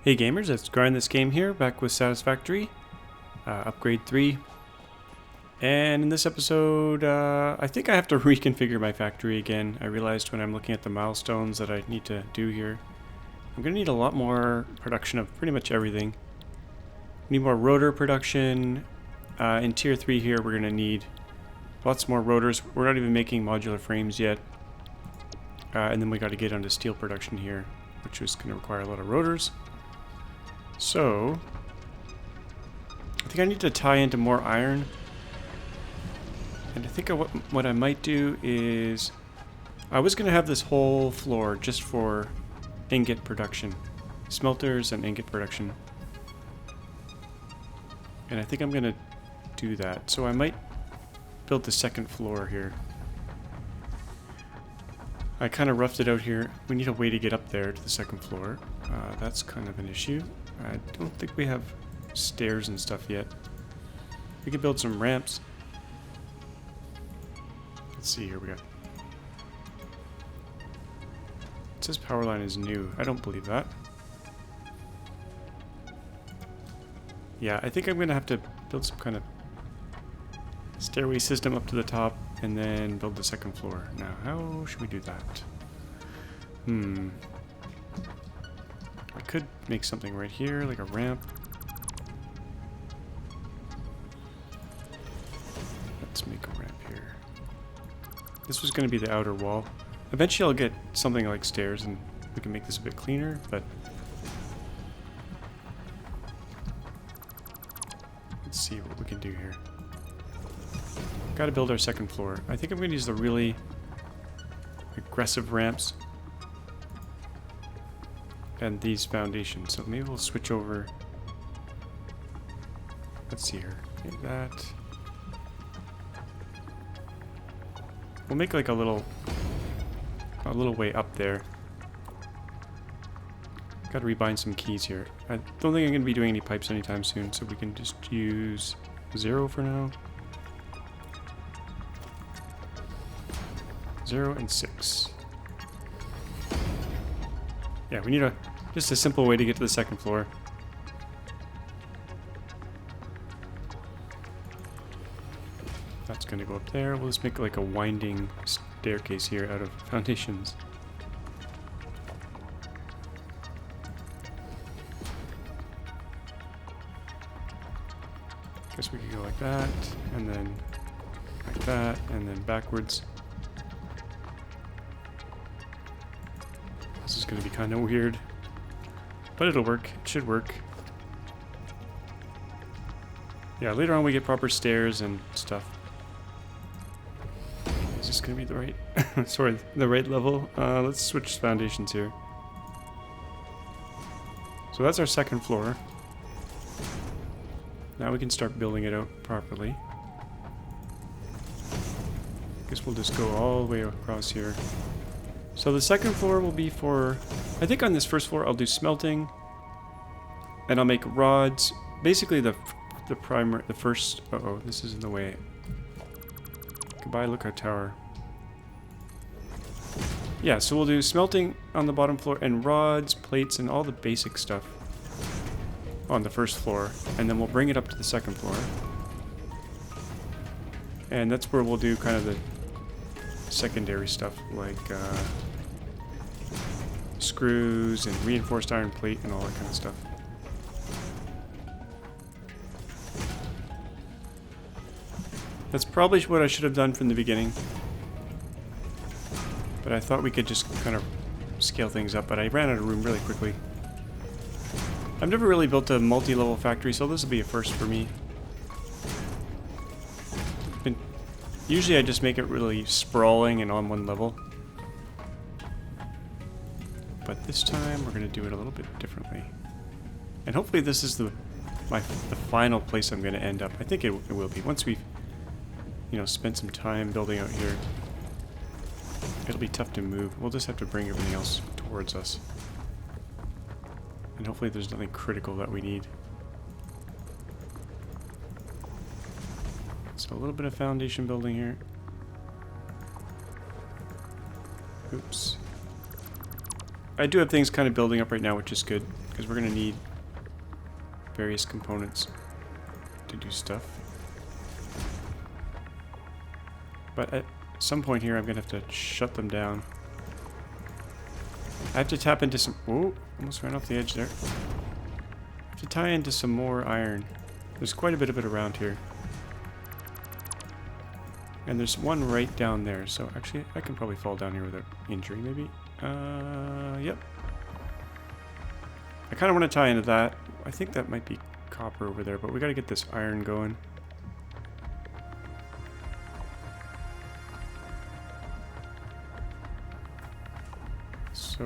Hey gamers, it's GrindThisGame here, back with Satisfactory, upgrade 3. And in this episode, I think I have to reconfigure my factory again. I realized when I'm looking at the milestones that I need to do here. I'm going to need a lot more production of pretty much everything. Need more rotor production. In tier 3 here, we're going to need lots more rotors. We're not even making modular frames yet. And then we got to get onto steel production here, which is going to require a lot of rotors. So, I think I need to tie into more iron. And I think what I might do is, I was going to have this whole floor just for ingot production. Smelters and ingot production. And I think I'm going to do that. So I might build the second floor here. I kind of roughed it out here. We need a way to get up there to the second floor. That's kind of an issue. I don't think we have stairs and stuff yet. We could build some ramps. Let's see, here we go. It says power line is new. I don't believe that. Yeah, I think I'm going to have to build some kind of stairway system up to the top and then build the second floor. Now, how should we do that? I could make something right here, like a ramp. Let's make a ramp here. This was going to be the outer wall. Eventually I'll get something like stairs and we can make this a bit cleaner, but let's see what we can do here. Got to build our second floor. I think I'm going to use the really aggressive ramps and these foundations. So maybe we'll switch over. Let's see here. Okay, that. We'll make like a little way up there. Got to rebind some keys here. I don't think I'm going to be doing any pipes anytime soon, so we can just use 0 for now. 0 and 6. Yeah, we need just a simple way to get to the second floor. That's going to go up there. We'll just make like a winding staircase here out of foundations. Guess we could go like that, and then like that, and then backwards. This is going to be kind of weird, but it'll work. It should work. Yeah, later on we get proper stairs and stuff. Is this going to be the right, sorry, the right level? Let's switch foundations here. So that's our second floor. Now we can start building it out properly. Guess we'll just go all the way across here. So the second floor will be for, I think on this first floor I'll do smelting, and I'll make rods. Basically the first, this is in the way. Goodbye Lookout Tower. Yeah, so we'll do smelting on the bottom floor and rods, plates, and all the basic stuff on the first floor, and then we'll bring it up to the second floor. And that's where we'll do kind of the secondary stuff like screws and reinforced iron plate and all that kind of stuff. That's probably what I should have done from the beginning, but I thought we could just kind of scale things up, but I ran out of room really quickly. I've never really built a multi-level factory, so this will be a first for me. Usually I just make it really sprawling and on one level. But this time we're going to do it a little bit differently. And hopefully this is the final place I'm going to end up. I think it will be. Once we've, spent some time building out here, it'll be tough to move. We'll just have to bring everything else towards us. And hopefully there's nothing critical that we need. So a little bit of foundation building here. Oops. I do have things kind of building up right now, which is good, because we're going to need various components to do stuff. But at some point here, I'm going to have to shut them down. I have to tap into some... Whoa, almost ran off the edge there. I have to tie into some more iron. There's quite a bit of it around here. And there's one right down there, so actually I can probably fall down here without injury, maybe. Yep. I kind of want to tie into that. I think that might be copper over there, but we got to get this iron going. So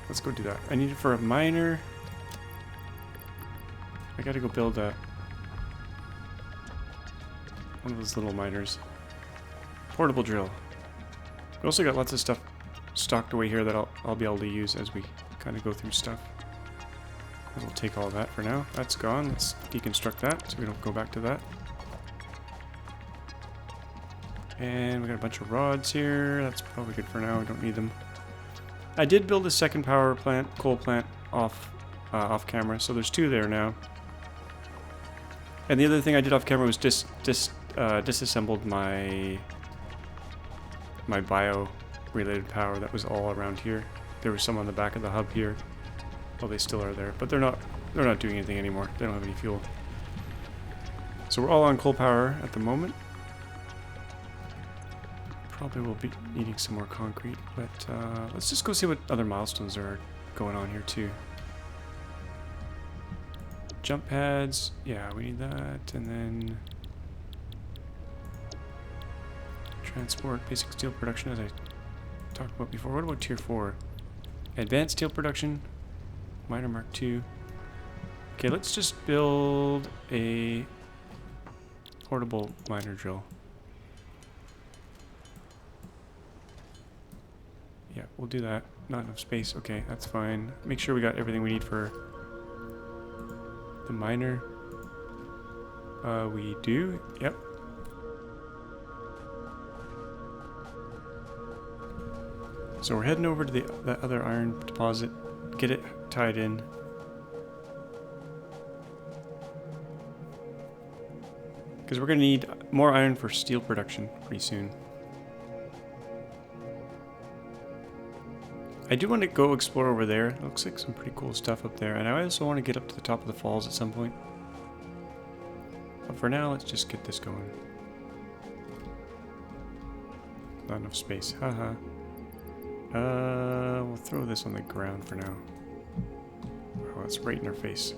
let's go do that. I need it for a miner. I got to go build a one of those little miners. Portable drill. We also got lots of stuff stocked away here that I'll be able to use as we kind of go through stuff. We'll take all that for now. That's gone. Let's deconstruct that so we don't go back to that. And we got a bunch of rods here. That's probably good for now. We don't need them. I did build a second power plant, coal plant, off camera, so there's 2 there now. And the other thing I did off camera was disassembled my bio-related power that was all around here. There was some on the back of the hub here. Well, they still are there, but they're not doing anything anymore. They don't have any fuel. So we're all on coal power at the moment. Probably will be needing some more concrete, but let's just go see what other milestones are going on here too. Jump pads, yeah, we need that, and then transport, basic steel production, as I talked about before. What about tier 4? Advanced steel production, miner mark 2. Okay, let's just build a portable miner drill. Yeah, we'll do that. Not enough space. Okay, that's fine. Make sure we got everything we need for the miner. We do. Yep. So we're heading over to that other iron deposit. Get it tied in. Because we're going to need more iron for steel production pretty soon. I do want to go explore over there. It looks like some pretty cool stuff up there. And I also want to get up to the top of the falls at some point. But for now, let's just get this going. Not enough space. Haha. We'll throw this on the ground for now. Oh, it's right in our face.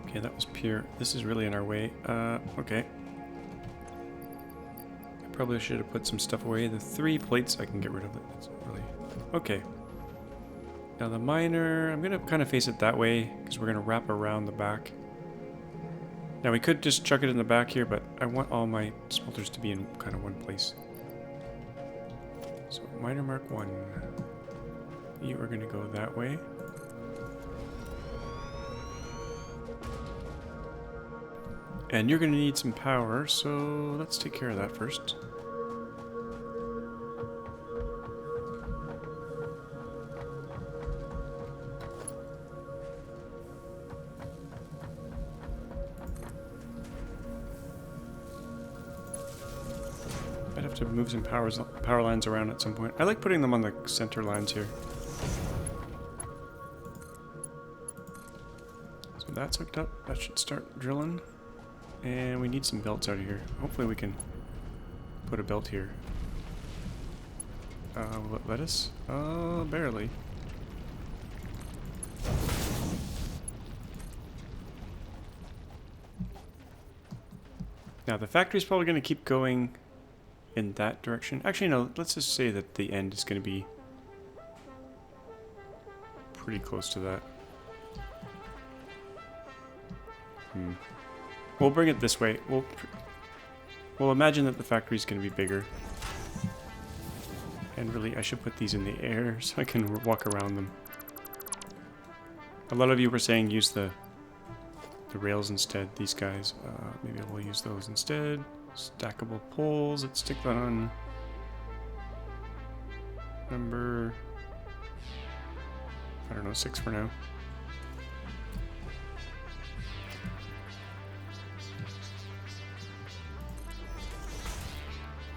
Okay, that was pure. This is really in our way. Okay. I probably should have put some stuff away. The 3 plates, I can get rid of it. That's really... Okay. Now the miner, I'm going to kind of face it that way, because we're going to wrap around the back. Now we could just chuck it in the back here, but I want all my smelters to be in kind of one place. So miner mark 1. You are going to go that way. And you're going to need some power, so let's take care of that first. I'd have to move some power lines around at some point. I like putting them on the center lines here. So that's hooked up. That should start drilling. And we need some belts out of here. Hopefully we can put a belt here. Will it let us? Barely. Now the factory's probably going to keep going in that direction. Actually, no, let's just say that the end is going to be pretty close to that. We'll bring it this way. We'll imagine that the factory is going to be bigger. And really, I should put these in the air so I can walk around them. A lot of you were saying use the rails instead, these guys. Maybe I will use those instead. Stackable poles. Let's stick that on number, I don't know, 6 for now.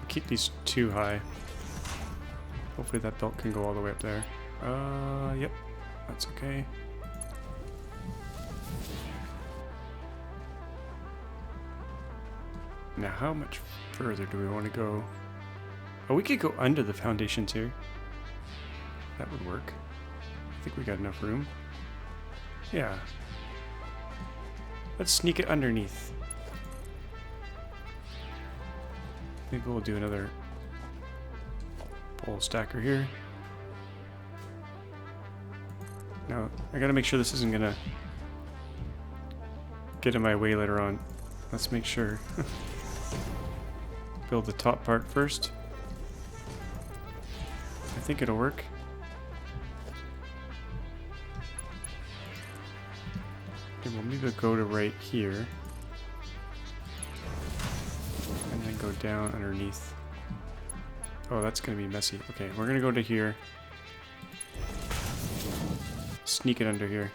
Keep these too high. Hopefully that belt can go all the way up there. Yep, that's okay. Now, how much further do we want to go? Oh, we could go under the foundations here. That would work. I think we got enough room. Yeah. Let's sneak it underneath. Maybe we'll do another pole stacker here. Now, I gotta make sure this isn't gonna get in my way later on. Let's make sure. Build the top part first. I think it'll work. Okay, we'll maybe go to right here. And then go down underneath. Oh, that's gonna be messy. Okay, we're gonna go to here. Sneak it under here.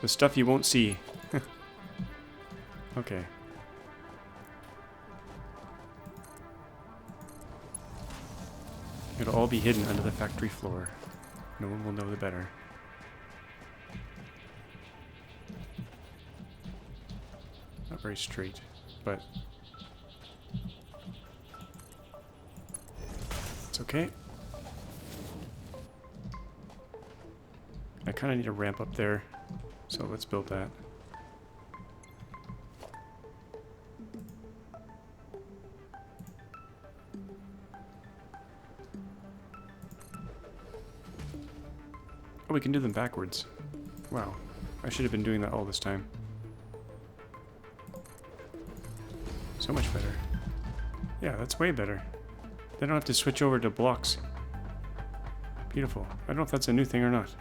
The stuff you won't see. Okay. It'll all be hidden under the factory floor. No one will know the better. Not very straight, but it's okay. I kind of need a ramp up there, so let's build that. Oh, we can do them backwards. Wow, I should have been doing that all this time. So much better. Yeah, that's way better. They don't have to switch over to blocks. Beautiful. I don't know if that's a new thing or not.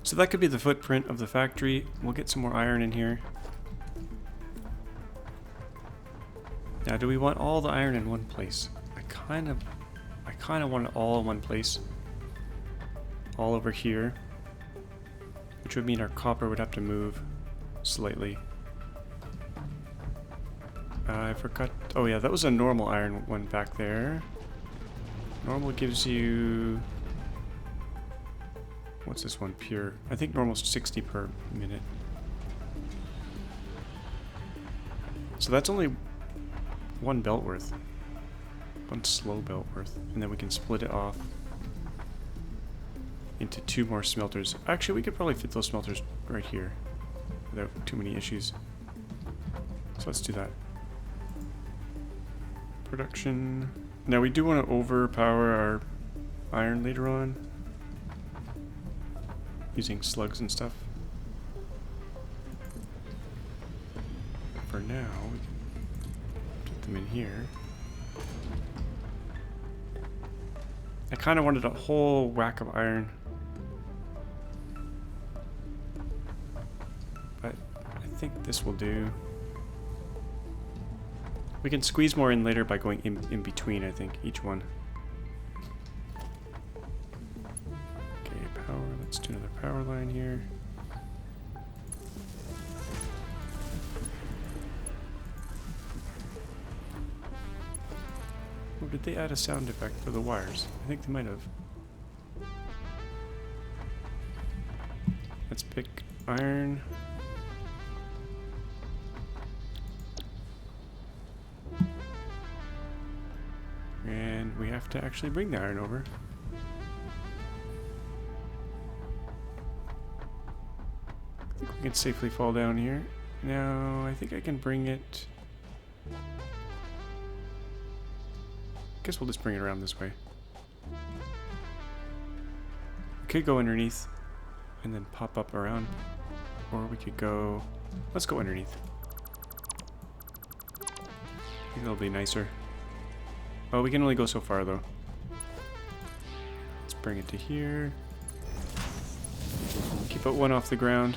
So that could be the footprint of the factory. We'll get some more iron in here. Now, do we want all the iron in one place? I kind of want it all in one place. All over here. Which would mean our copper would have to move slightly. I forgot. Oh yeah, that was a normal iron one back there. Normal gives you... What's this one? Pure. I think normal's 60 per minute. So that's only one belt worth. One slow belt worth. And then we can split it off into 2 more smelters. Actually, we could probably fit those smelters right here without too many issues. So let's do that. Production. Now we do want to overpower our iron later on. Using slugs and stuff. For now, we can put them in here. I kind of wanted a whole whack of iron. But I think this will do. We can squeeze more in later by going in between, I think, each one. Okay, power. Let's do another power line here. Oh, did they add a sound effect for the wires? I think they might have. Let's pick iron. And we have to actually bring the iron over. I think we can safely fall down here. Now, I think I can bring it... Guess we'll just bring it around this way. We could go underneath and then pop up around. Or we could go... Let's go underneath. I think that'll be nicer. Oh, we can only go so far, though. bring it to here. Keep it one off the ground.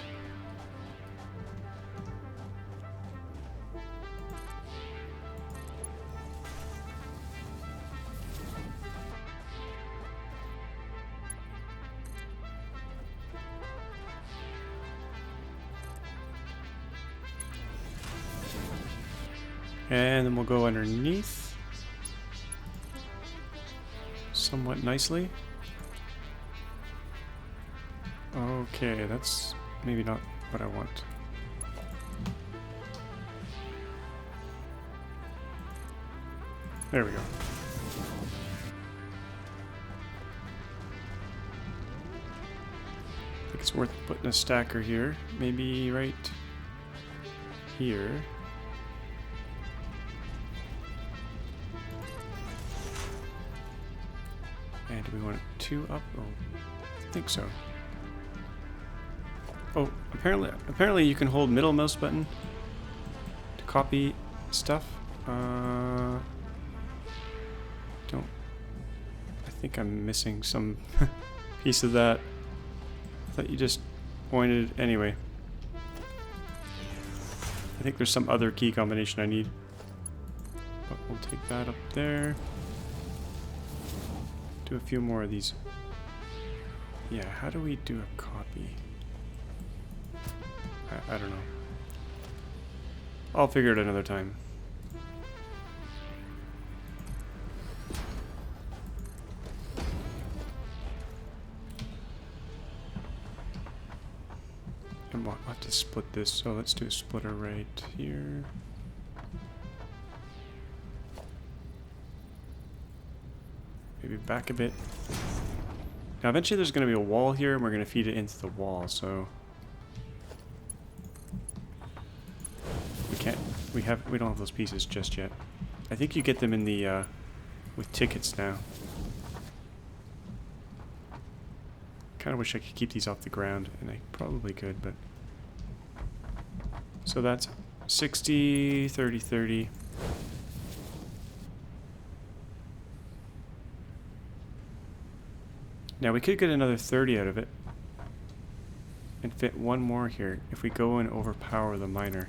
And then we'll go underneath somewhat nicely. Okay, that's maybe not what I want. There we go. I think it's worth putting a stacker here. Maybe right here. And do we want it 2 up? Oh, I think so. Oh, apparently you can hold middle mouse button to copy stuff. I think I'm missing some piece of that. I thought you just pointed anyway. I think there's some other key combination I need. But we'll take that up there. Do a few more of these. Yeah, how do we do a copy? I don't know. I'll figure it another time. And we'll have to split this, so let's do a splitter right here. Maybe back a bit. Now eventually there's going to be a wall here and we're going to feed it into the wall, so we don't have those pieces just yet. I think you get them in the with tickets now. Kind of wish I could keep these off the ground, and I probably could, but so that's 60, 30, 30. Now we could get another 30 out of it and fit one more here if we go and overpower the miner.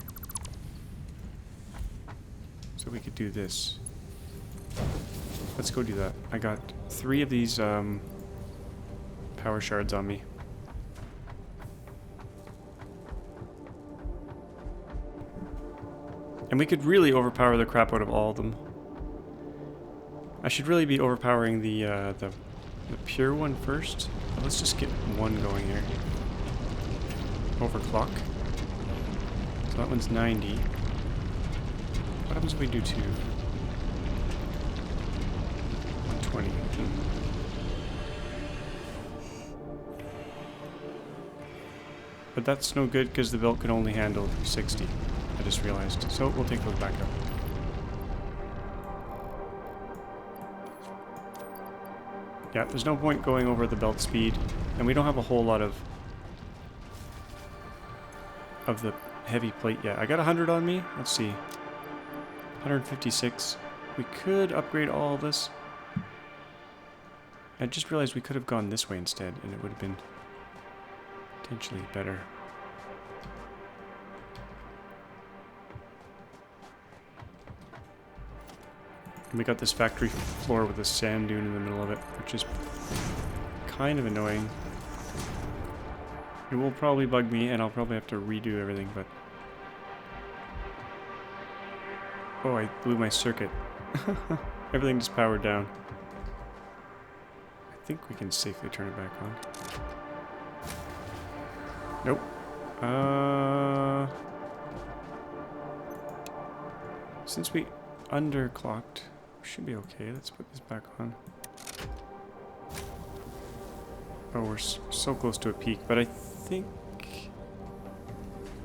So we could do this. Let's go do that. I got 3 of these power shards on me. And we could really overpower the crap out of all of them. I should really be overpowering the pure one first. But let's just get one going here. Overclock. So that one's 90. What happens if we do 2? 120. But that's no good because the belt can only handle 60. I just realized. So we'll take those back up. Yeah, there's no point going over the belt speed, and we don't have a whole lot of the heavy plate yet. I got 100 on me. Let's see. 156. We could upgrade all this. I just realized we could have gone this way instead, and it would have been potentially better. And we got this factory floor with a sand dune in the middle of it, which is kind of annoying. It will probably bug me, and I'll probably have to redo everything, but... Oh, I blew my circuit. Everything just powered down. I think we can safely turn it back on. Nope. Since we underclocked, we should be okay. Let's put this back on. Oh, we're so close to a peak, but I think if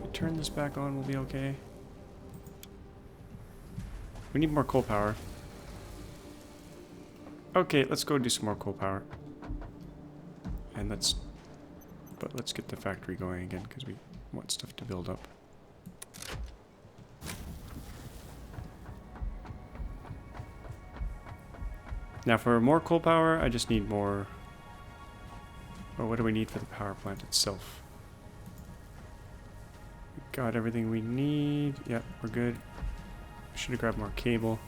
we turn this back on, we'll be okay. We need more coal power. Okay, let's go do some more coal power. And let's get the factory going again, because we want stuff to build up. Now for more coal power, I just need more Or what do we need for the power plant itself? We got everything we need. Yep, we're good. Should have grabbed more cable.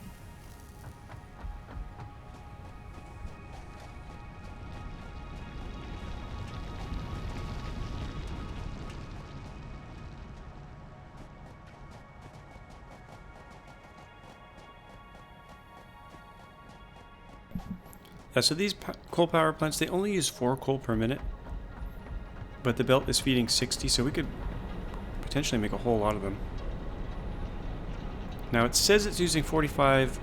So these coal power plants, they only use 4 coal per minute. But the belt is feeding 60, so we could potentially make a whole lot of them. Now it says it's using 45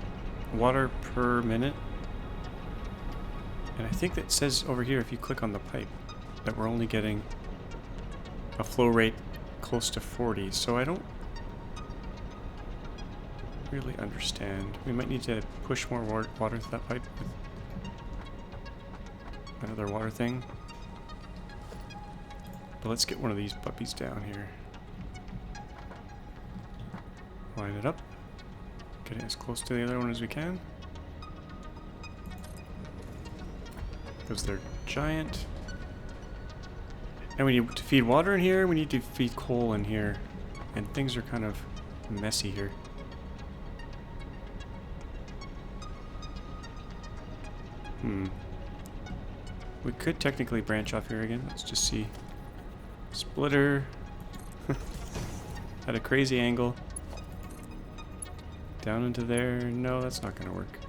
water per minute. And I think that says over here, if you click on the pipe, that we're only getting a flow rate close to 40. So I don't really understand. We might need to push more water through that pipe with another water thing. But let's get one of these puppies down here. Line it up. Get it as close to the other one as we can. Because they're giant. And we need to feed water in here, we need to feed coal in here. And things are kind of messy here. We could technically branch off here again. Let's just see. Splitter. At a crazy angle. Down into there. No, that's not going to work.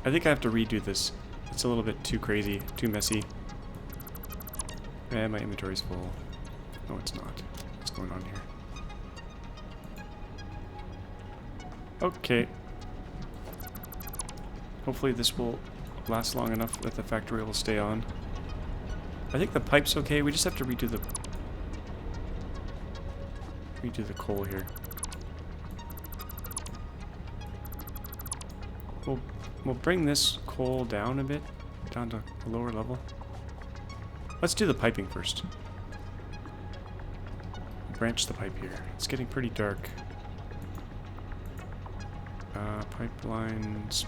I think I have to redo this. It's a little bit too crazy, too messy. And my inventory's full. No, it's not. What's going on here? Okay. Hopefully this will last long enough that the factory will stay on. I think the pipe's okay. We just have to redo the coal here. We'll bring this coal down a bit, down to a lower level. Let's do the piping first. Branch the pipe here. It's getting pretty dark. Pipelines,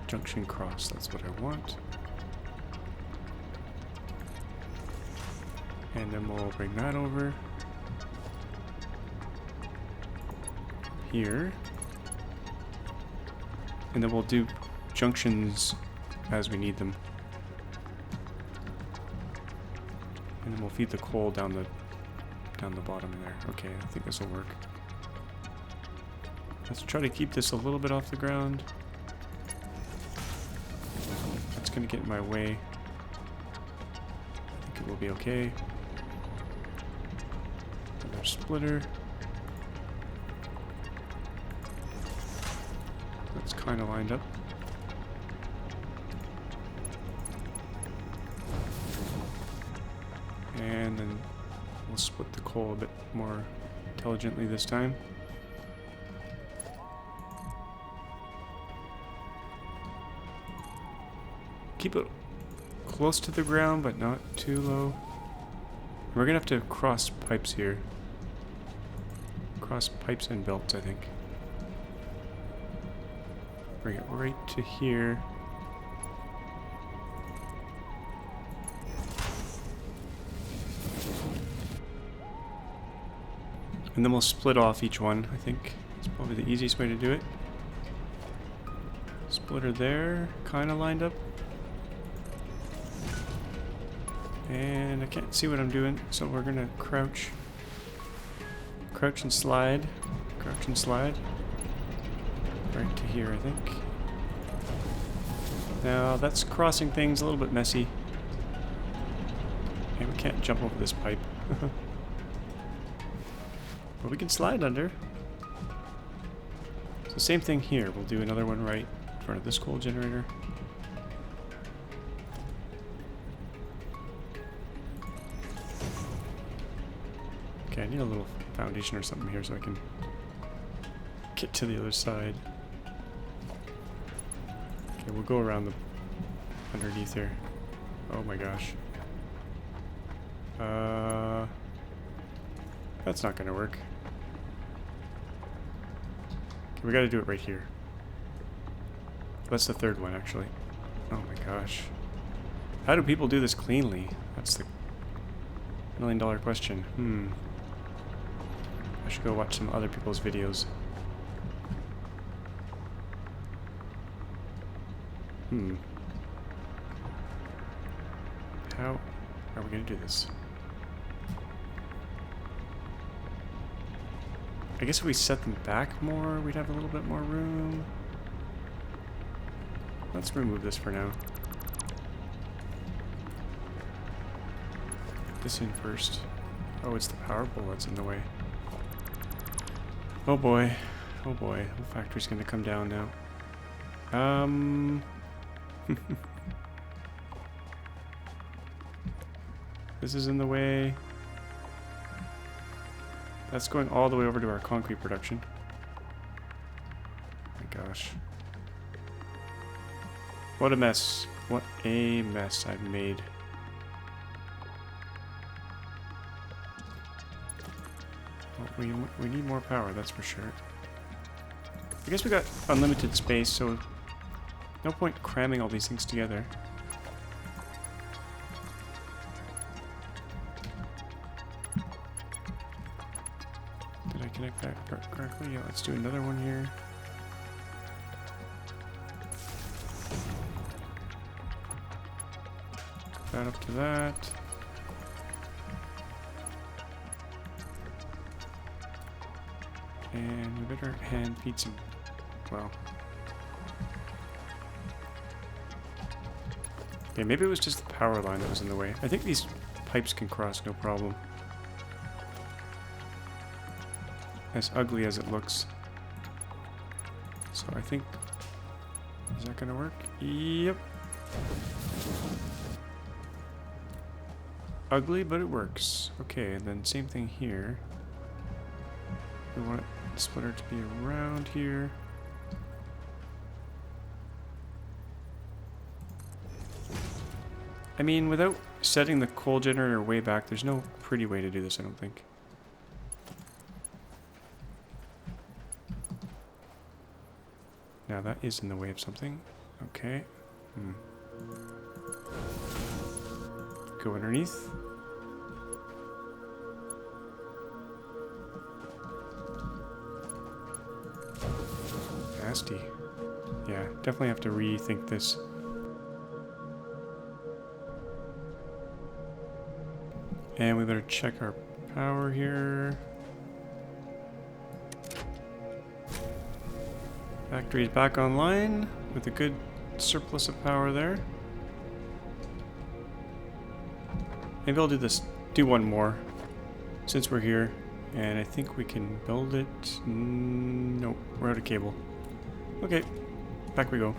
junction cross, that's what I want. And then we'll bring that over here. And then we'll do junctions as we need them. And then we'll feed the coal down the bottom there. Okay, I think this will work. Let's try to keep this a little bit off the ground. It's going to get in my way. I think it will be okay. Another splitter. That's kind of lined up. And then we'll split the coal a bit more intelligently this time. Keep it close to the ground, but not too low. We're gonna have to cross pipes here. Cross pipes and belts, I think. Bring it right to here. And then we'll split off each one, I think. It's probably the easiest way to do it. Splitter there, kind of lined up. And I can't see what I'm doing, so we're gonna crouch. Crouch and slide. Crouch and slide. Right to here, I think. Now, that's crossing things a little bit messy. And we can't jump over this pipe. But we can slide under. So same thing here. We'll do another one right in front of this coal generator. Okay, I need a little foundation or something here so I can get to the other side. Okay, we'll go around the underneath here. Oh my gosh. That's not gonna work. Okay, we gotta do it right here. That's the third one, actually. Oh my gosh. How do people do this cleanly? That's the $1 million question. I should go watch some other people's videos. How are we going to do this? I guess if we set them back more, we'd have a little bit more room. Let's remove this for now. Put this in first. Oh, it's the power pole that's in the way. Oh boy. Oh boy. The factory's gonna come down now. This is in the way. That's going all the way over to our concrete production. Oh my gosh. What a mess. What a mess I've made. Well, we need more power, that's for sure. I guess we got unlimited space, so no point cramming all these things together. Did I connect that correctly? Yeah, let's do another one here. That up to that. And we better hand feed some, well. Okay, maybe it was just the power line that was in the way. I think these pipes can cross no problem. As ugly as it looks. So I think, is that gonna work? Yep. Ugly, but it works. Okay, and then same thing here. We want the splitter to be around here. I mean, without setting the coal generator way back, there's no pretty way to do this, I don't think. Now that is in the way of something. Okay. Go underneath. Nasty. Yeah, definitely have to rethink this. And we better check our power here. Factory is back online with a good surplus of power there. Maybe I'll do this, do one more since we're here. And I think we can build it. Nope, we're out of cable. Okay, back we go.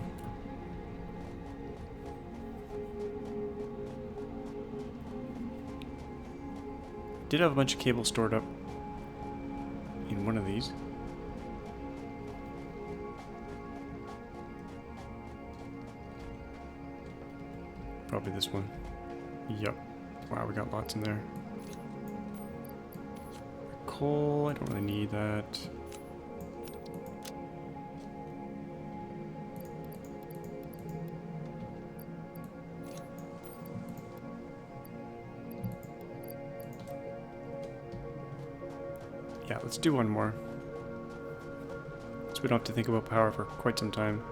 Did have a bunch of cable stored up in one of these. Probably this one. Yep. Wow, we got lots in there. Coal, I don't really need that. Yeah, let's do one more. So we don't have to think about power for quite some time.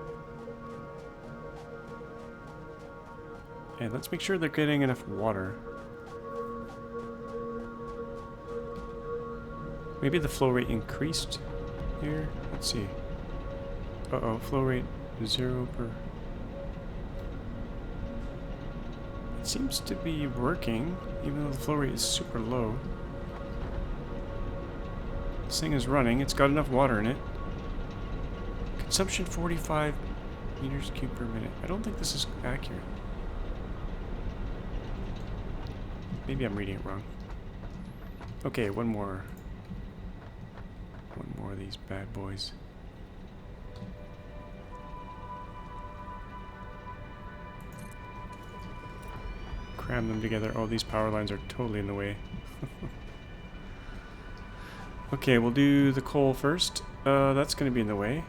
And let's make sure they're getting enough water. Maybe the flow rate increased here? Let's see. Uh-oh, flow rate 0 per... It seems to be working, even though the flow rate is super low. This thing is running, it's got enough water in it. Consumption 45 meters cubed per minute. I don't think this is accurate. Maybe I'm reading it wrong. Okay, one more. One more of these bad boys. Cram them together. Oh, these power lines are totally in the way. Okay, we'll do the coal first. That's going to be in the way.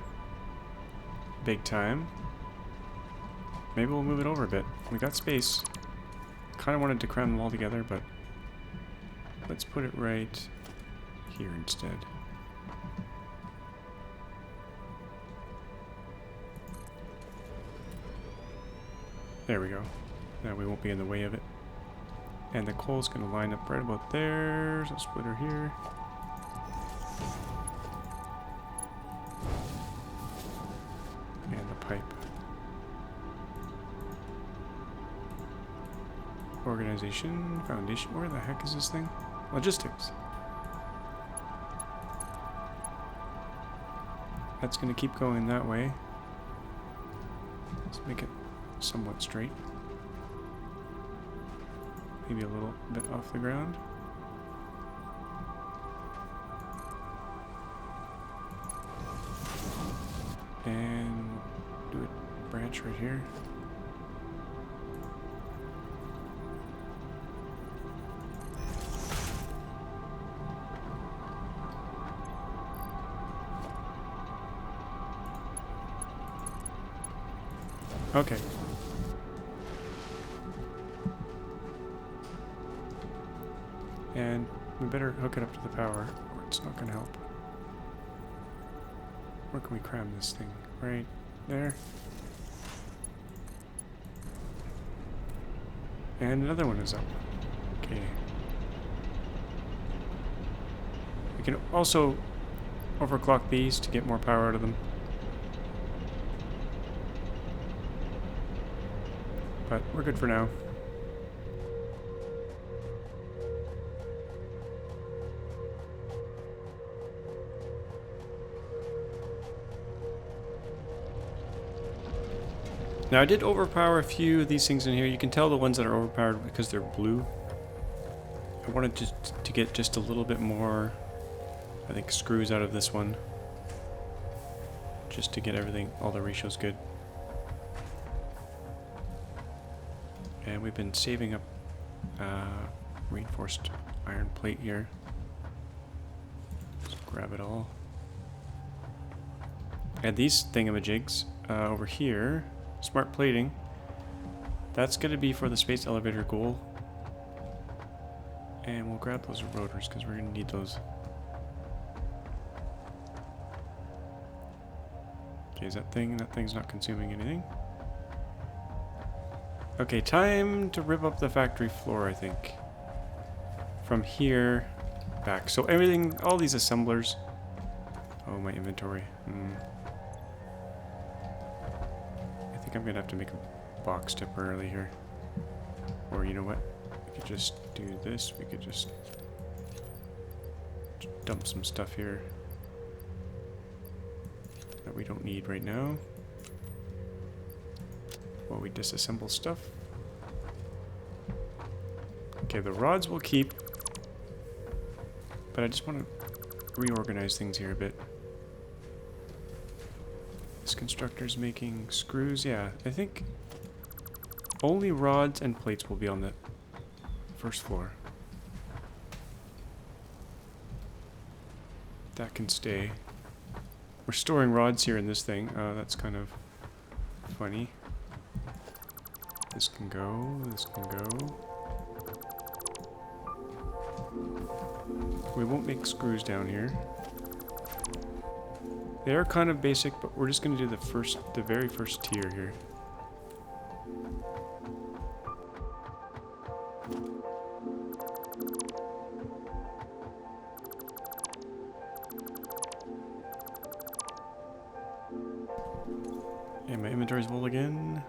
Big time. Maybe we'll move it over a bit. We got space. kind of wanted to cram them all together, but let's put it right here instead. There we go. Now we won't be in the way of it. And the coal's going to line up right about there. So splitter here. And the pipe. Organization, foundation. Where the heck is this thing? Logistics. That's going to keep going that way. Let's make it somewhat straight. Maybe a little bit off the ground. And do a branch right here. Okay. And we better hook it up to the power, or it's not going to help. Where can we cram this thing? Right there. And another one is up. Okay. We can also overclock these to get more power out of them. But we're good for now. Now I did overpower a few of these things in here. You can tell the ones that are overpowered because they're blue. I wanted to get just a little bit more, I think, screws out of this one. Just to get everything, all the ratios good. And we've been saving up reinforced iron plate here. Let's grab it all. And these thingamajigs over here, smart plating, that's going to be for the space elevator goal. And we'll grab those rotors because we're going to need those. Okay, is that thing's not consuming anything. Okay, time to rip up the factory floor, I think. From here back. So everything, all these assemblers. Oh, my inventory. I think I'm gonna have to make a box temporarily here. Or you know what? We could just do this. We could just dump some stuff here that we don't need right now. While we disassemble stuff. Okay, the rods will keep, but I just want to reorganize things here a bit. This constructor's making screws. Yeah, I think only rods and plates will be on the first floor. That can stay. We're storing rods here in this thing. That's kind of funny. This can go, this can go. We won't make screws down here. They are kind of basic, but we're just going to do the very first tier here. And my inventory's full again.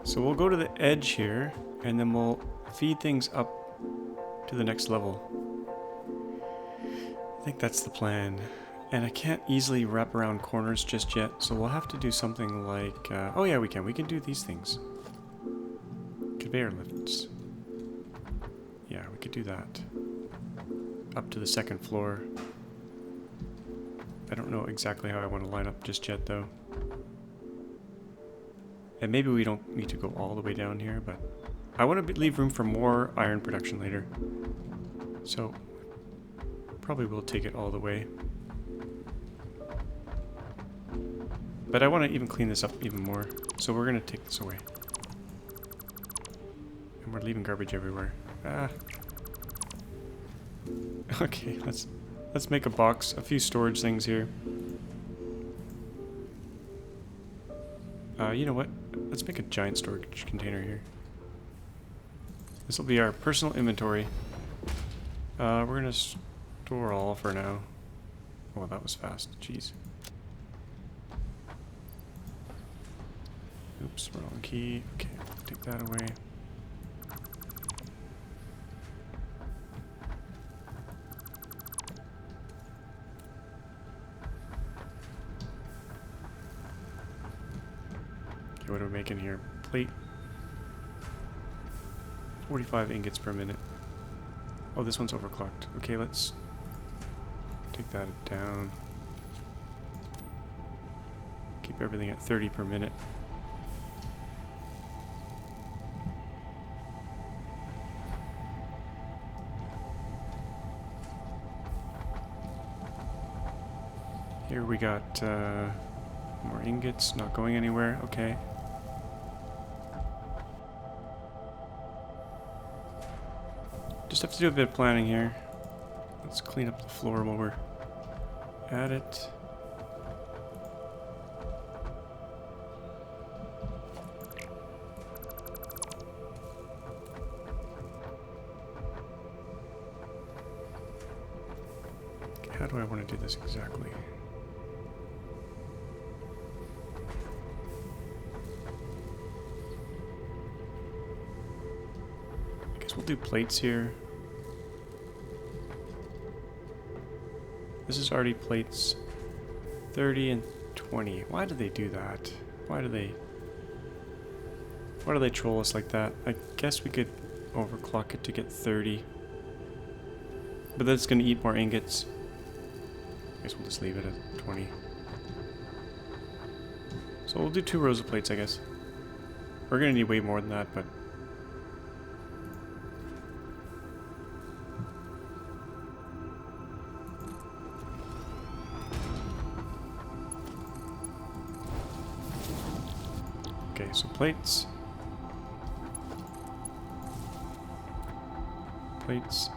So we'll go to the edge here, and then we'll feed things up to the next level. I think that's the plan. And I can't easily wrap around corners just yet, so we'll have to do something like... oh yeah, we can. We can do these things. Conveyor lifts. Yeah, we could do that. Up to the second floor. I don't know exactly how I want to line up just yet, though. And maybe we don't need to go all the way down here, but I want to leave room for more iron production later. So Probably will take it all the way. But I want to even clean this up even more. So we're going to take this away. And we're leaving garbage everywhere. Ah. Okay, let's make a box, a few storage things here. You know what? Let's make a giant storage container here. This will be our personal inventory. We're going to store all for now. Oh, that was fast. Jeez. Oops, wrong key. Okay, take that away. Okay, what are we making here? Plate. 45 ingots per minute. Oh, this one's overclocked. Okay, let's take that down. Keep everything at 30 per minute. Here we got more ingots, not going anywhere. Okay. Just have to do a bit of planning here. Let's clean up the floor while we're at it. Okay, how do I want to do this exactly? I guess we'll do plates here. This is already plates 30 and 20. Why do they do that? Why do they troll us like that? I guess we could overclock it to get 30. But that's going to eat more ingots. I guess we'll just leave it at 20. So we'll do 2 rows of plates, I guess. We're going to need way more than that, but... Okay, so plates. Plates.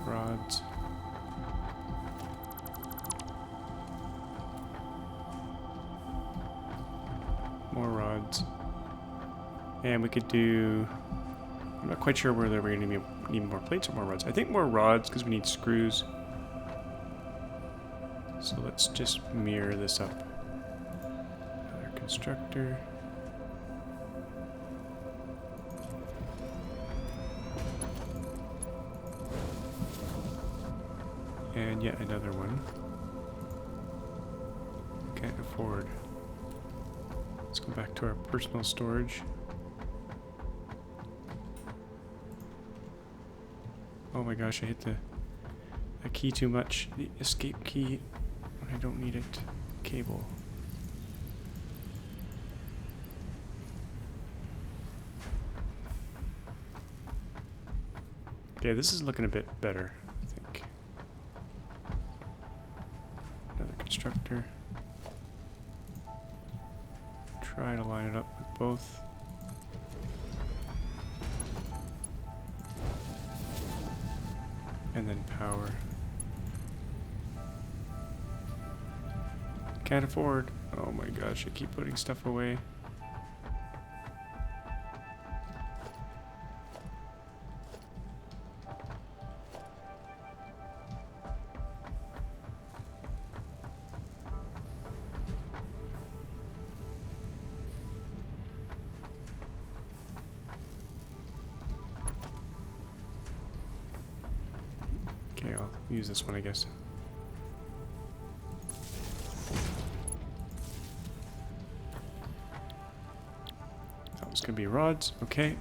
Rods. More rods. And we could do... I'm not quite sure whether we're going to need more plates or more rods. I think more rods because we need screws. So let's just mirror this up. Another constructor. And yet another one. Can't afford. Let's go back to our personal storage. Oh my gosh, I hit the key too much. The escape key when I don't need it. Cable. Okay, this is looking a bit better, I think. Another constructor. Try to line it up with both. And then power. Can't afford. Oh my gosh, I keep putting stuff away. Okay, I'll use this one, I guess. That was gonna be rods, okay.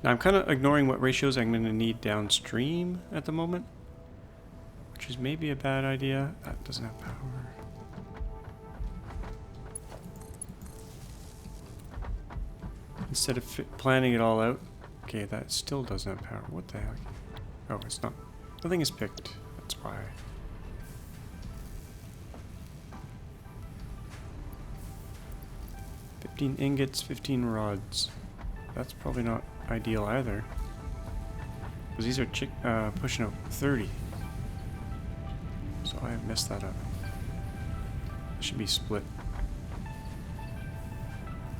Now I'm kind of ignoring what ratios I'm gonna need downstream at the moment, which is maybe a bad idea. That doesn't have power. Instead of planning it all out. Okay, that still doesn't have power. What the heck? Oh, it's not. Nothing is picked. That's why. $15 ingots, 15 rods. That's probably not ideal either. Because these are pushing out 30. So I messed that up. It should be split.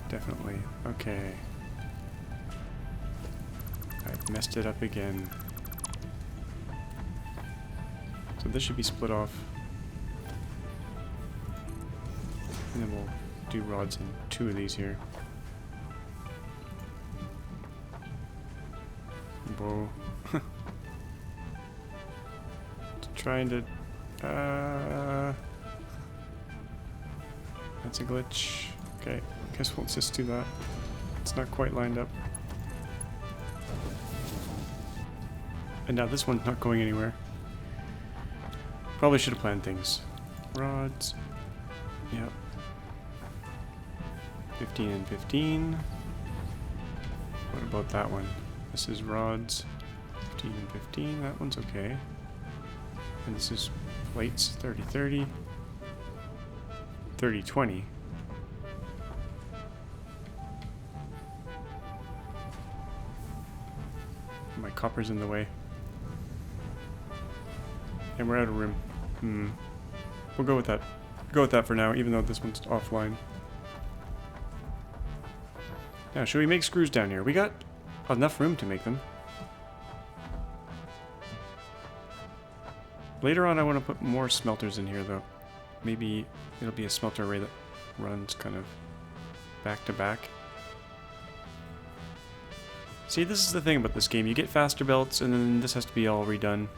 Definitely. Okay. I've messed it up again. So this should be split off. And then we'll do rods in 2 of these here. Whoa. Trying to... that's a glitch. Okay, guess we'll just do that. It's not quite lined up. And now this one's not going anywhere. Probably should have planned things. Rods. Yep. 15 and 15. What about that one? This is rods. 15 and 15. That one's okay. And this is plates. 30, 30. 30, 20. My copper's in the way. And we're out of room. We'll go with that. Go with that for now, even though this one's offline. Now, should we make screws down here? We got enough room to make them. Later on, I want to put more smelters in here, though. Maybe it'll be a smelter array that runs kind of back to back. See, this is the thing about this game. You get faster belts, and then this has to be all redone.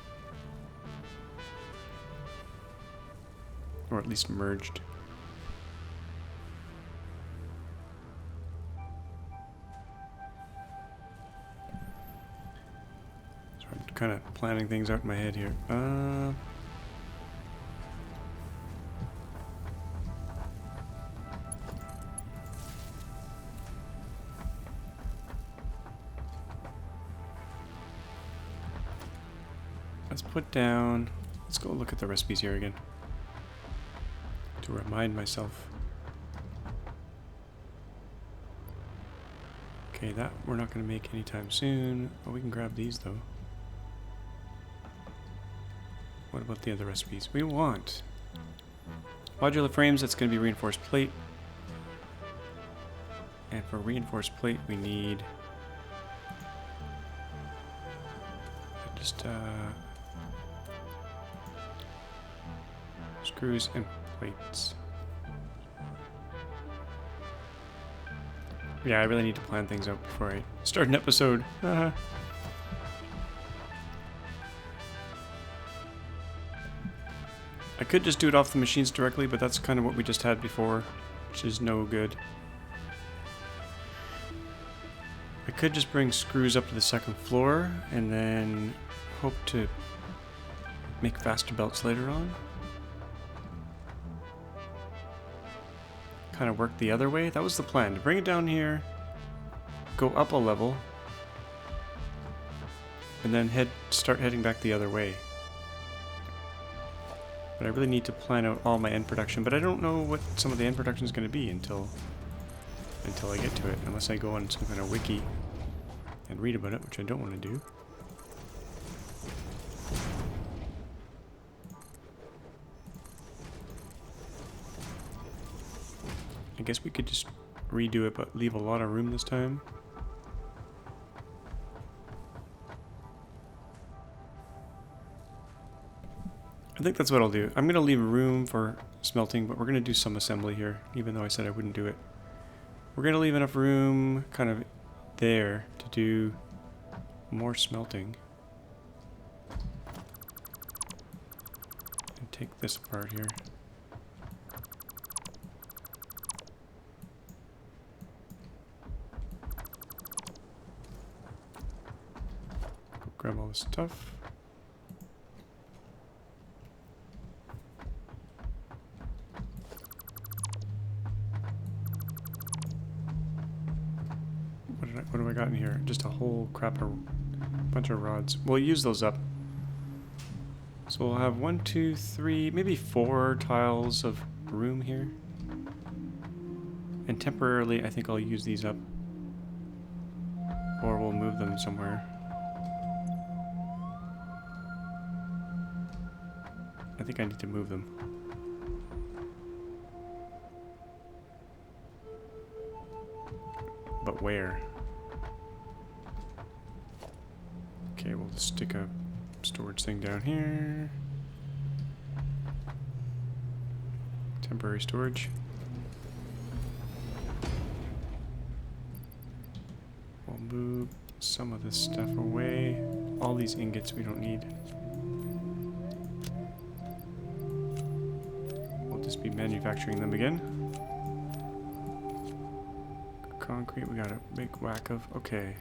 Or at least merged. So I'm kind of planning things out in my head here. Let's put down... Let's go look at the recipes here again. To remind myself. Okay, that we're not going to make anytime soon. Oh, we can grab these though. What about the other recipes? We want modular frames. That's going to be reinforced plate. And for reinforced plate, we need just screws and plates. Yeah, I really need to plan things out before I start an episode. I could just do it off the machines directly, but that's kind of what we just had before, which is no good. I could just bring screws up to the second floor and then hope to make faster belts later on. Kind of work the other way. That was the plan, to bring it down here, go up a level, and then start heading back the other way. But I really need to plan out all my end production, but I don't know what some of the end production is going to be until I get to it, unless I go on some kind of wiki and read about it, which I don't want to do. I guess we could just redo it, but leave a lot of room this time. I think that's what I'll do. I'm going to leave room for smelting, but we're going to do some assembly here, even though I said I wouldn't do it. We're going to leave enough room kind of there to do more smelting. And take this apart here. Grab all this stuff. got in here? Just a whole bunch of rods. We'll use those up. So we'll have 1, 2, 3, maybe 4 tiles of room here. And temporarily, I think I'll use these up. Or we'll move them somewhere. I think I need to move them. But where? Okay, we'll just stick a storage thing down here. Temporary storage. We'll move some of this stuff away. All these ingots we don't need. We'll just be manufacturing them again. Concrete, we got a big whack of. Okay.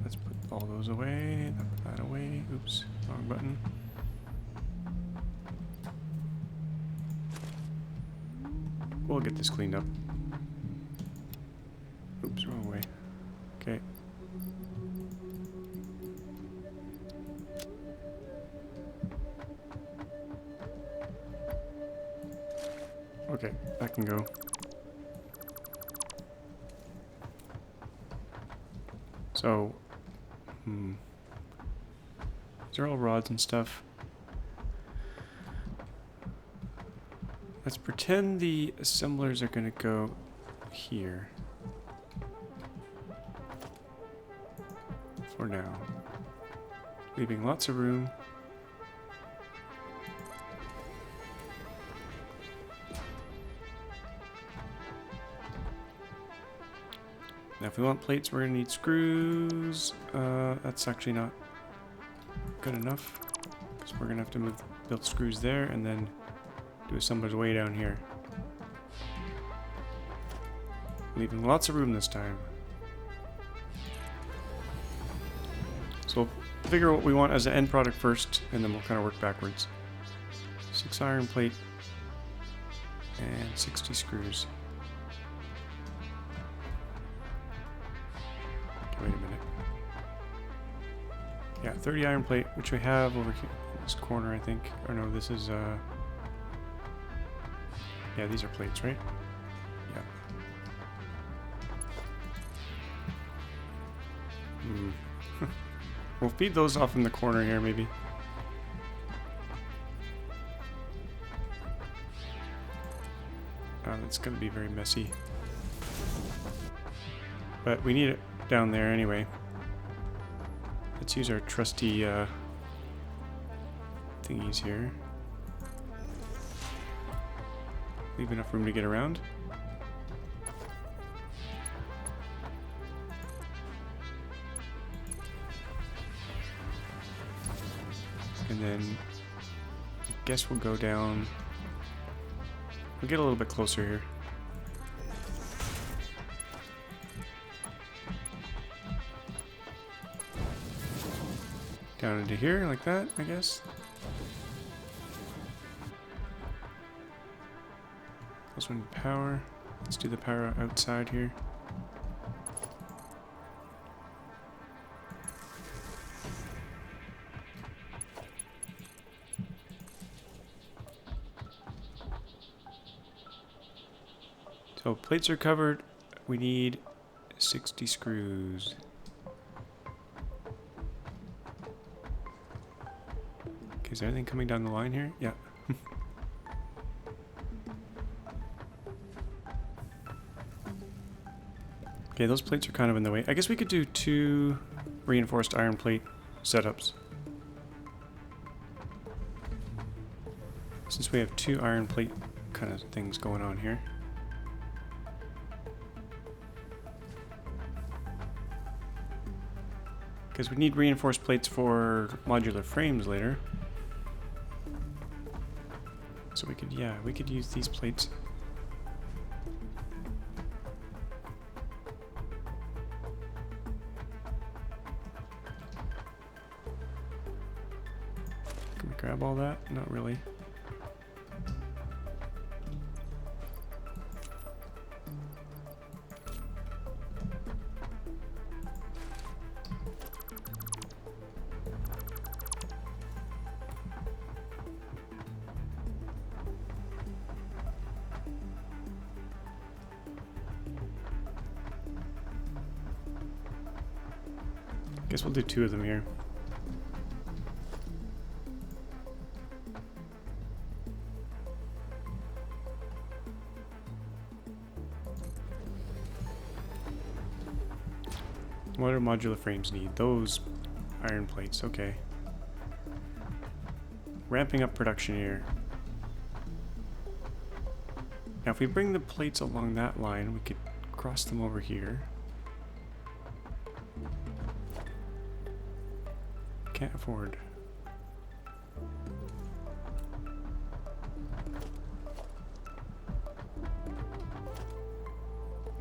Let's put all those away. Put that away. Oops, wrong button. We'll get this cleaned up. Oops, wrong way. Okay. Okay, that can go. So, these are all rods and stuff. Let's pretend the assemblers are going to go here. For now. Leaving lots of room. Now if we want plates, we're going to need screws. That's actually not good enough. Because we're going to have to build screws there and then do assemblers way down here. Leaving lots of room this time. So we'll figure what we want as an end product first, and then we'll kind of work backwards. 6 iron plate and 60 screws. Wait a minute. Yeah, 30 iron plate, which we have over here in this corner, I think. Or no, this is, yeah, these are plates, right? Yeah. We'll feed those off in the corner here, maybe. It's going to be very messy. But we need it down there anyway. Let's use our trusty thingies here. Leave enough room to get around. And then I guess we'll go down. We'll get a little bit closer here. Down into here, like that, I guess. This one power. Let's do the power outside here. So plates are covered. We need 60 screws. Okay, is there anything coming down the line here? Yeah. Okay, those plates are kind of in the way. I guess we could do 2 reinforced iron plate setups. Since we have 2 iron plate kind of things going on here. Because we need reinforced plates for modular frames later. So we could, yeah, we could use these plates. Can we grab all that? Not really. Guess we'll do 2 of them here. What do modular frames need? Those iron plates, okay. Ramping up production here. Now if we bring the plates along that line, we could cross them over here. Can't afford.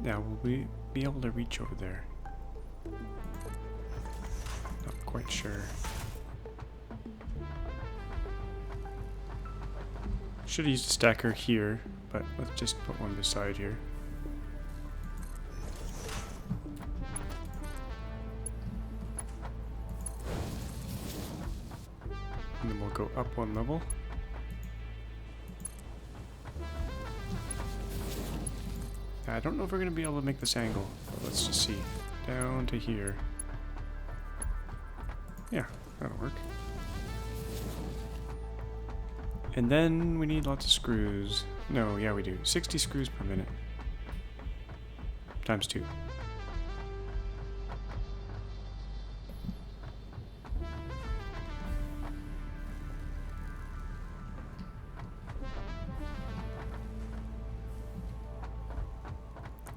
Now will we be able to reach over there? Not quite sure. Should have used a stacker here, but let's just put one beside here. And then we'll go up 1 level. I don't know if we're going to be able to make this angle, but let's just see. Down to here. Yeah, that'll work. And then we need lots of screws. No, yeah we do. 60 screws per minute. Times 2.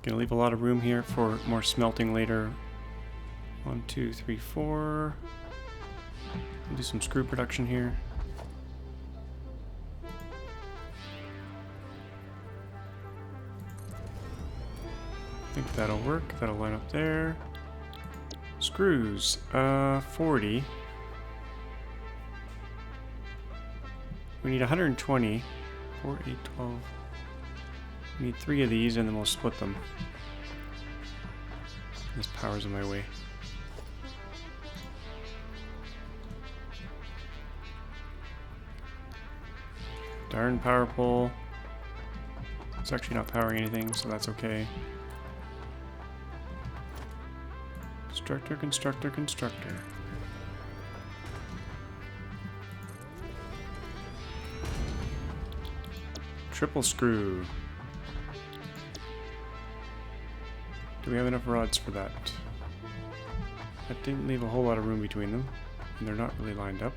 Gonna leave a lot of room here for more smelting later. 1, 2, 3, 4. We'll do some screw production here. I think that'll work. That'll line up there. Screws. 40. We need 120. 4, 8, 12. We need 3 of these and then we'll split them. This power's in my way. Darn power pole. It's actually not powering anything, so that's okay. Constructor, constructor, constructor. Triple screw. Do we have enough rods for that? That didn't leave a whole lot of room between them, and they're not really lined up.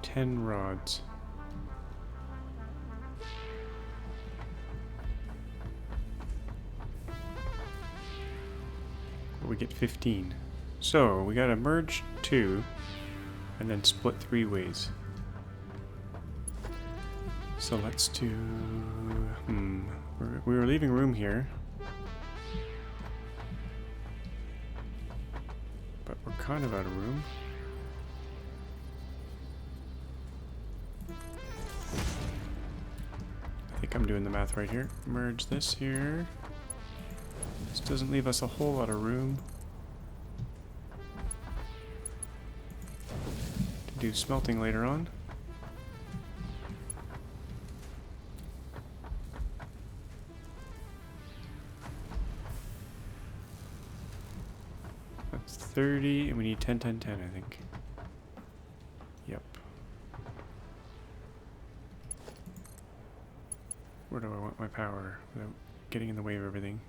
10 rods. We get 15. So we gotta merge 2 and then split 3 ways. So let's do... we were leaving room here. But we're kind of out of room. I think I'm doing the math right here. Merge this here. This doesn't leave us a whole lot of room to do smelting later on. That's 30, and we need 10, 10, 10, I think. Yep. Where do I want my power without getting in the way of everything?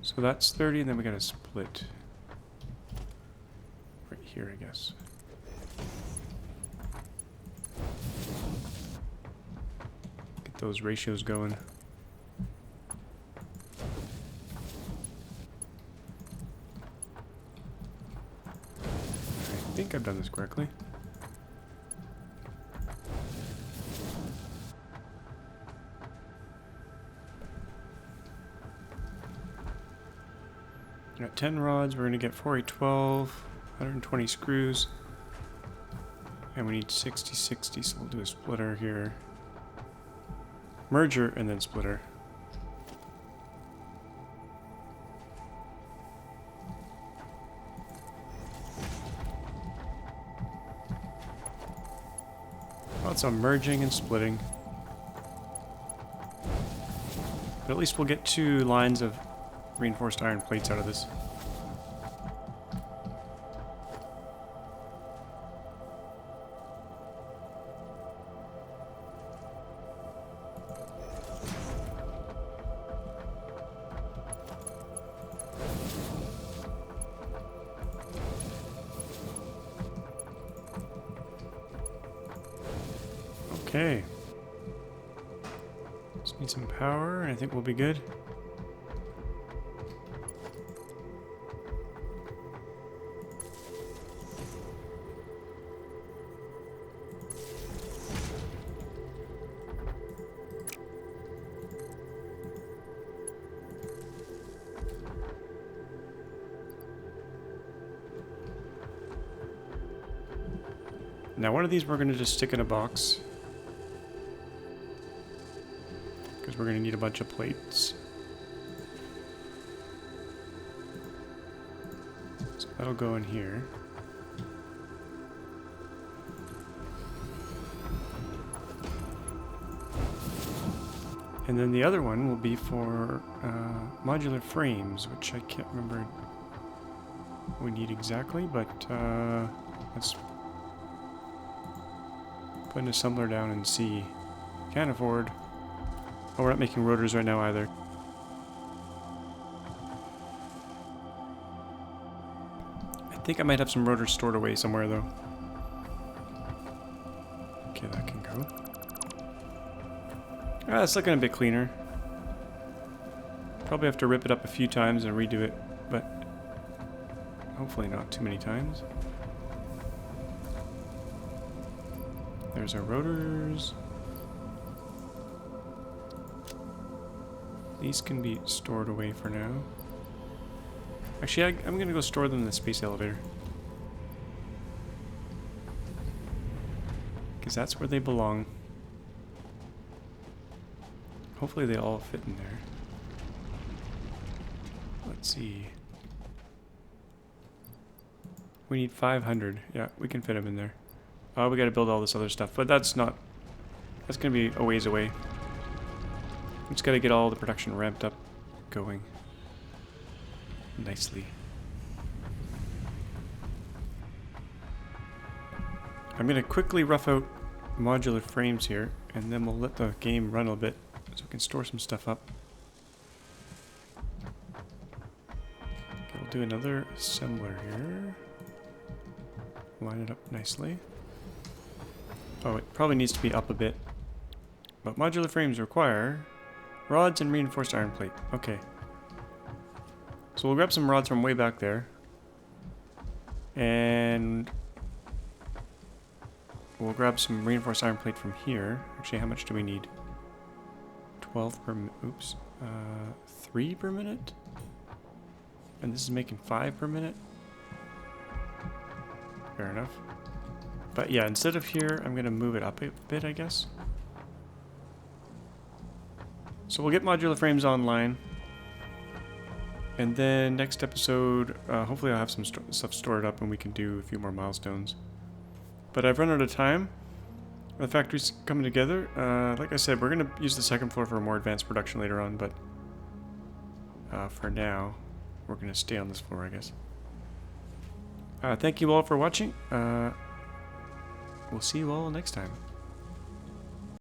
So that's 30, and then we gotta split. Right here, I guess. Get those ratios going. I think I've done this correctly. Got 10 rods, we're going to get 4, 8, 12, 120 screws, and we need 60, 60, so we'll do a splitter here. Merger and then splitter. some merging and splitting. But at least we'll get 2 lines of reinforced iron plates out of this. Okay. Just need some power, and I think we'll be good. Now one of these we're going to just stick in a box, because we're going to need a bunch of plates. So that'll go in here. And then the other one will be for modular frames, which I can't remember what we need exactly, but let's put an assembler down and see. Can't afford. Oh, we're not making rotors right now either. I think I might have some rotors stored away somewhere though. Okay, that can go. Ah, it's looking a bit cleaner. Probably have to rip it up a few times and redo it, but hopefully not too many times. There's our rotors. These can be stored away for now. Actually, I'm going to go store them in the space elevator, because that's where they belong. Hopefully they all fit in there. Let's see. We need 500. Yeah, we can fit them in there. Oh, we got to build all this other stuff, but that's going to be a ways away. We just got to get all the production ramped up, going nicely. I'm going to quickly rough out modular frames here, and then we'll let the game run a bit so we can store some stuff up. Okay, we'll do another assembler here. Line it up nicely. Oh, it probably needs to be up a bit. But modular frames require rods and reinforced iron plate. Okay. So we'll grab some rods from way back there. And we'll grab some reinforced iron plate from here. Actually, how much do we need? 12 per minute. Oops. 3 per minute? And this is making 5 per minute? Fair enough. But yeah, instead of here, I'm going to move it up a bit, I guess. So we'll get modular frames online. And then next episode, hopefully I'll have some stuff stored up and we can do a few more milestones. But I've run out of time. The factory's coming together. Like I said, we're going to use the second floor for more advanced production later on, but for now, we're going to stay on this floor, I guess. Thank you all for watching. We'll see you all next time.